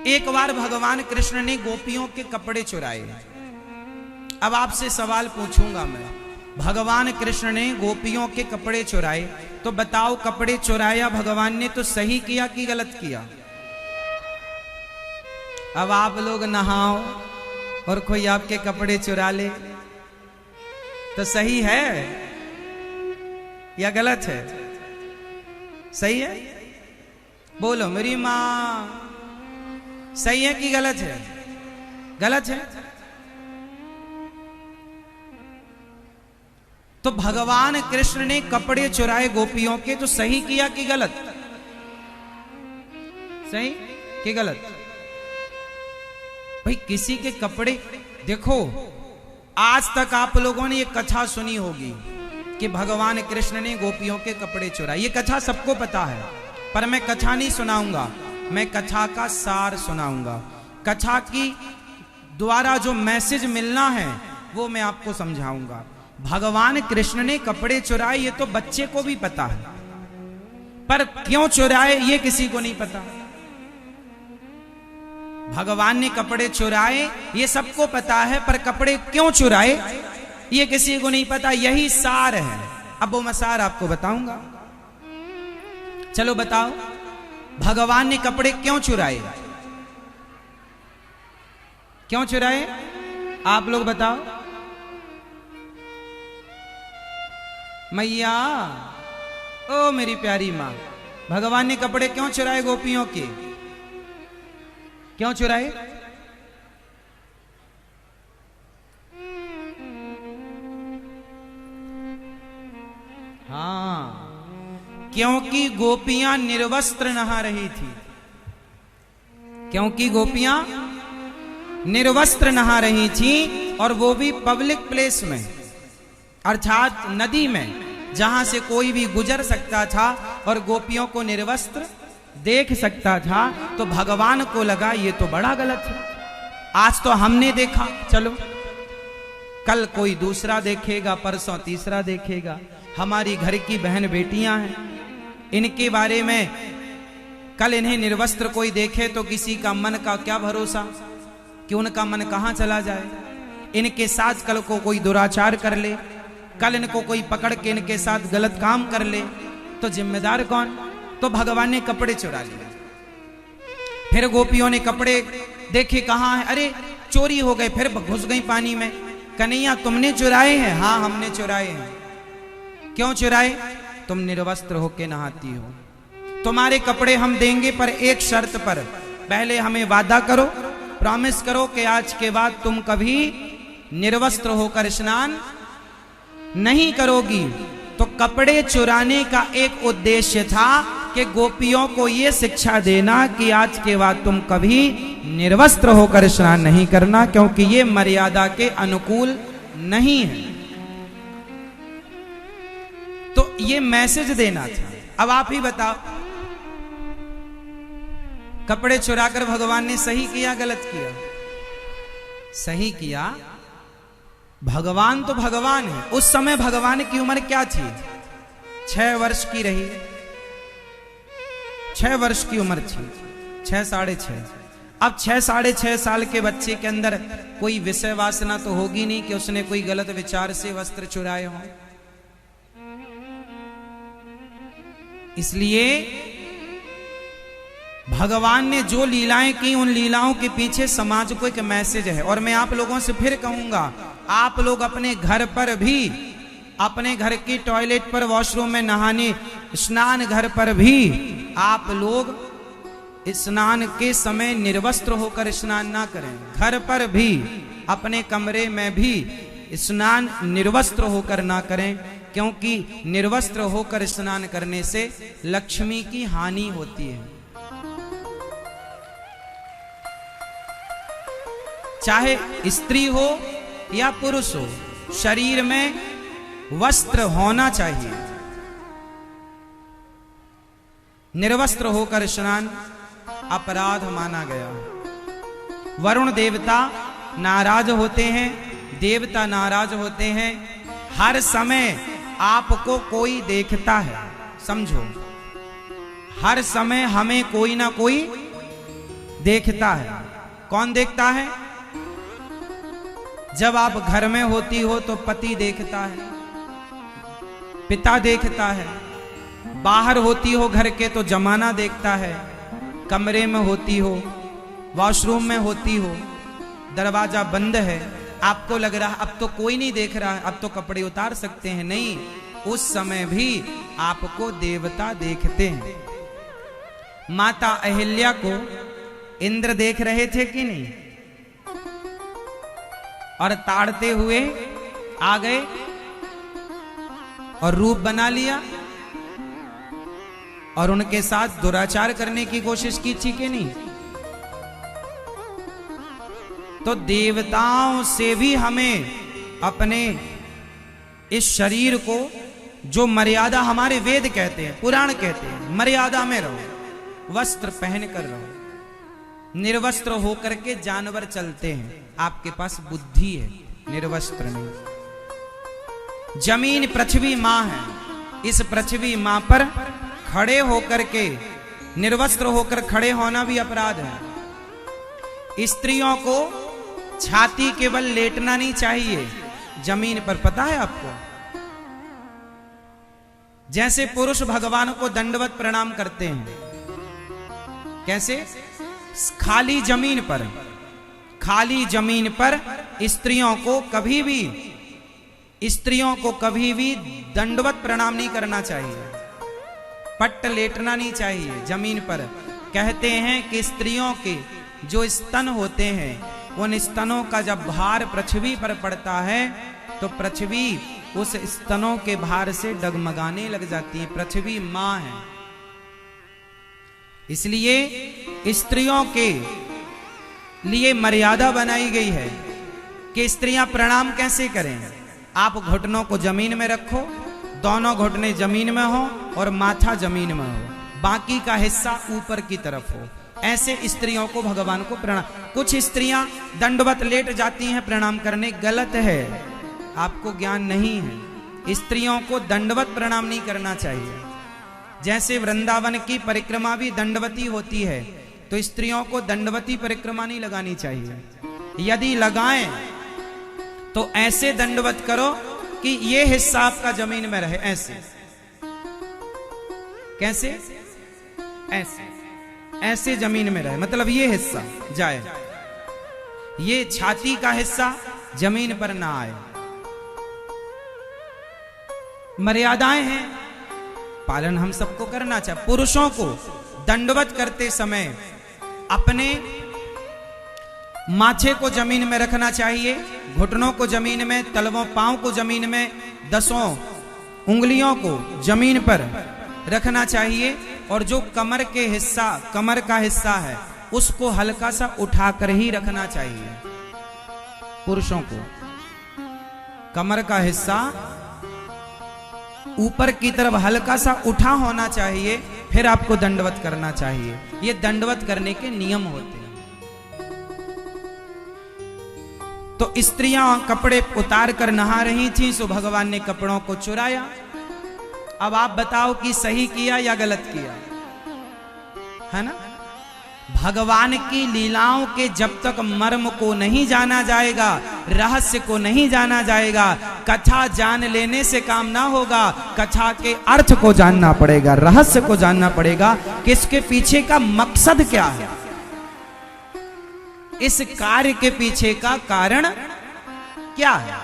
एक बार भगवान कृष्ण ने गोपियों के कपड़े चुराए। अब आपसे सवाल पूछूंगा मैं, भगवान कृष्ण ने गोपियों के कपड़े चुराए, तो बताओ कपड़े चुराया भगवान ने तो सही किया कि गलत किया? अब आप लोग नहाओ और कोई आपके कपड़े चुरा ले तो सही है या गलत है? सही है? बोलो मेरी मां, सही है कि गलत है? गलत है। तो भगवान कृष्ण ने कपड़े चुराए गोपियों के, तो सही किया कि गलत? सही कि गलत? भाई किसी के कपड़े देखो, आज तक आप लोगों ने ये कथा सुनी होगी कि भगवान कृष्ण ने गोपियों के कपड़े चुराए। ये कथा सबको पता है, पर मैं कथा नहीं सुनाऊंगा, मैं कथा का सार सुनाऊंगा। कथा की द्वारा जो मैसेज मिलना है वो मैं आपको समझाऊंगा। भगवान कृष्ण ने कपड़े चुराए ये तो बच्चे को भी पता है, पर क्यों चुराए ये किसी को नहीं पता। भगवान ने कपड़े चुराए ये सबको पता है, पर कपड़े क्यों चुराए ये किसी को नहीं पता। यही सार है। अब वो मैं सार आपको बताऊंगा। चलो बताओ, भगवान ने कपड़े क्यों चुराए? क्यों चुराए आप लोग बताओ। मैया, ओ मेरी प्यारी मां, भगवान ने कपड़े क्यों चुराए गोपियों के? क्यों चुराए? हाँ, क्योंकि गोपियां निर्वस्त्र नहा रही थी। क्योंकि गोपियां निर्वस्त्र नहा रही थी, और वो भी पब्लिक प्लेस में, अर्थात नदी में, जहां से कोई भी गुजर सकता था और गोपियों को निर्वस्त्र देख सकता था। तो भगवान को लगा ये तो बड़ा गलत है। आज तो हमने देखा, चलो कल कोई दूसरा देखेगा, परसों तीसरा देखेगा। हमारी घर की बहन बेटियां हैं, इनके बारे में कल इन्हें निर्वस्त्र कोई देखे तो किसी का मन का क्या भरोसा कि उनका मन कहां चला जाए। इनके साथ कल को कोई दुराचार कर ले, कल इनको कोई पकड़ के इनके साथ गलत काम कर ले, तो जिम्मेदार कौन? तो भगवान ने कपड़े चुरा लिए। फिर गोपियों ने कपड़े देखे, कहां है? अरे चोरी हो गए। फिर घुस गई पानी में। कन्हैया तुमने चुराए हैं? हाँ हमने चुराए हैं। क्यों चुराए? तुम निर्वस्त्र होके नहाती हो, तुम्हारे कपड़े हम देंगे, पर एक शर्त पर। पहले हमें वादा करो, प्रॉमिस करो कि आज के बाद तुम कभी निर्वस्त्र होकर स्नान नहीं करोगी। तो कपड़े चुराने का एक उद्देश्य था कि गोपियों को यह शिक्षा देना कि आज के बाद तुम कभी निर्वस्त्र होकर स्नान नहीं करना, क्योंकि ये मर्यादा के अनुकूल नहीं है। तो ये मैसेज देना था। अब आप ही बताओ, कपड़े चुराकर भगवान ने सही किया गलत किया? सही किया। भगवान तो भगवान है। उस समय भगवान की उम्र क्या थी? 6 वर्ष की रही। 6 वर्ष की उम्र थी, 6 साढ़े 6। अब 6 साढ़े 6 साल के बच्चे के अंदर कोई विषय वासना तो होगी नहीं कि उसने कोई गलत विचार से वस्त्र चुराए हो। इसलिए भगवान ने जो लीलाएं की, उन लीलाओं के पीछे समाज को एक मैसेज है। और मैं आप लोगों से फिर कहूंगा, आप लोग अपने घर पर भी, अपने घर की टॉयलेट पर, वॉशरूम में नहाने, स्नान घर पर भी आप लोग स्नान के समय निर्वस्त्र होकर स्नान ना करें। घर पर भी, अपने कमरे में भी स्नान निर्वस्त्र होकर ना करें, क्योंकि निर्वस्त्र होकर स्नान करने से लक्ष्मी की हानि होती है। चाहे स्त्री हो या पुरुष हो, शरीर में वस्त्र होना चाहिए। निर्वस्त्र होकर स्नान अपराध माना गया। वरुण देवता नाराज होते हैं, देवता नाराज होते हैं। हर समय आपको कोई देखता है, समझो, हर समय हमें कोई ना कोई देखता है। कौन देखता है? जब आप घर में होती हो तो पति देखता है, पिता देखता है। बाहर होती हो घर के तो जमाना देखता है। कमरे में होती हो, वॉशरूम में होती हो, दरवाजा बंद है, आपको लग रहा अब तो कोई नहीं देख रहा है, अब तो कपड़े उतार सकते हैं। नहीं, उस समय भी आपको देवता देखते हैं। माता अहिल्या को इंद्र देख रहे थे कि नहीं? और ताड़ते हुए आ गए और रूप बना लिया और उनके साथ दुराचार करने की कोशिश की थी कि नहीं? तो देवताओं से भी हमें अपने इस शरीर को, जो मर्यादा हमारे वेद कहते हैं, पुराण कहते हैं, मर्यादा में रहो, वस्त्र पहन कर रहो। निर्वस्त्र होकर के जानवर चलते हैं, आपके पास बुद्धि है, निर्वस्त्र नहीं। जमीन पृथ्वी मां है, इस पृथ्वी मां पर खड़े होकर के, निर्वस्त्र होकर खड़े होना भी अपराध है। स्त्रियों को छाती केवल लेटना नहीं चाहिए जमीन पर, पता है आपको? जैसे पुरुष भगवान को दंडवत प्रणाम करते हैं, कैसे? खाली जमीन पर, खाली जमीन पर स्त्रियों को कभी भी दंडवत प्रणाम नहीं करना चाहिए, पट्ट लेटना नहीं चाहिए जमीन पर। कहते हैं कि स्त्रियों के जो स्तन होते हैं, उन स्तनों का जब भार पृथ्वी पर पड़ता है तो पृथ्वी उस स्तनों के भार से डगमगाने लग जाती है। पृथ्वी मां है, इसलिए स्त्रियों के लिए मर्यादा बनाई गई है कि स्त्रियां प्रणाम कैसे करें। आप घुटनों को जमीन में रखो, दोनों घुटने जमीन में हो और माथा जमीन में हो, बाकी का हिस्सा ऊपर की तरफ हो। ऐसे स्त्रियों को भगवान को प्रणाम। कुछ स्त्रियां दंडवत लेट जाती हैं प्रणाम करने, गलत है, आपको ज्ञान नहीं है। स्त्रियों को दंडवत प्रणाम नहीं करना चाहिए। जैसे वृंदावन की परिक्रमा भी दंडवती होती है, तो स्त्रियों को दंडवती परिक्रमा नहीं लगानी चाहिए। यदि लगाएं तो ऐसे दंडवत करो कि ये हिस्सा आपका जमीन में रहे। ऐसे कैसे? ऐसे जमीन में रहे, मतलब ये हिस्सा जाए, ये छाती का हिस्सा जमीन पर ना आए। मर्यादाएं हैं, पालन हम सबको करना चाहिए। पुरुषों को दंडवत करते समय अपने माथे को जमीन में रखना चाहिए, घुटनों को जमीन में, तलवों पांव को जमीन में, 10 उंगलियों को जमीन पर रखना चाहिए। और जो कमर का हिस्सा है, उसको हल्का सा उठाकर ही रखना चाहिए। पुरुषों को कमर का हिस्सा ऊपर की तरफ हल्का सा उठा होना चाहिए, फिर आपको दंडवत करना चाहिए। ये दंडवत करने के नियम होते हैं। तो स्त्रियां कपड़े उतार कर नहा रही थी, सो भगवान ने कपड़ों को चुराया। अब आप बताओ कि सही किया या गलत किया, है ना? भगवान की लीलाओं के जब तक मर्म को नहीं जाना जाएगा, रहस्य को नहीं जाना जाएगा, कथा जान लेने से काम ना होगा। कथा के अर्थ को जानना पड़ेगा, रहस्य को जानना पड़ेगा कि इसके पीछे का मकसद क्या है, इस कार्य के पीछे का कारण क्या है।